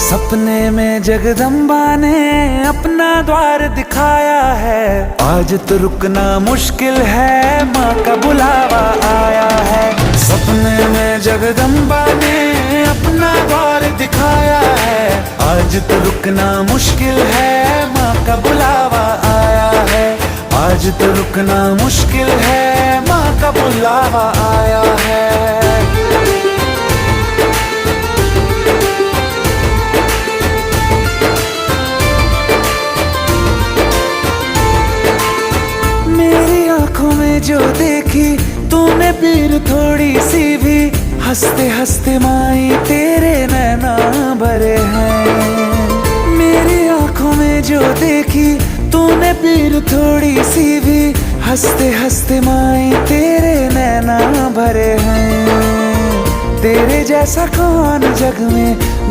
सपने में जगदम्बा ने अपना द्वार दिखाया है। आज तो रुकना मुश्किल है, माँ का बुलावा आया है। सपने में जगदम्बा ने अपना द्वार दिखाया है। आज तो रुकना मुश्किल है, माँ का बुलावा आया है। आज तो रुकना मुश्किल है, माँ का बुलावा आया है। मेरी आंखों में जो देखी तूने पीर थोड़ी सी भी, हंसते हंसते माई तेरे नैना भरे हैं। मेरी आंखों में जो देखी तूने पीर थोड़ी सी भी, हंसते हंसते माई तेरे नैना भरे हैं। तेरे जैसा कौन जग में जो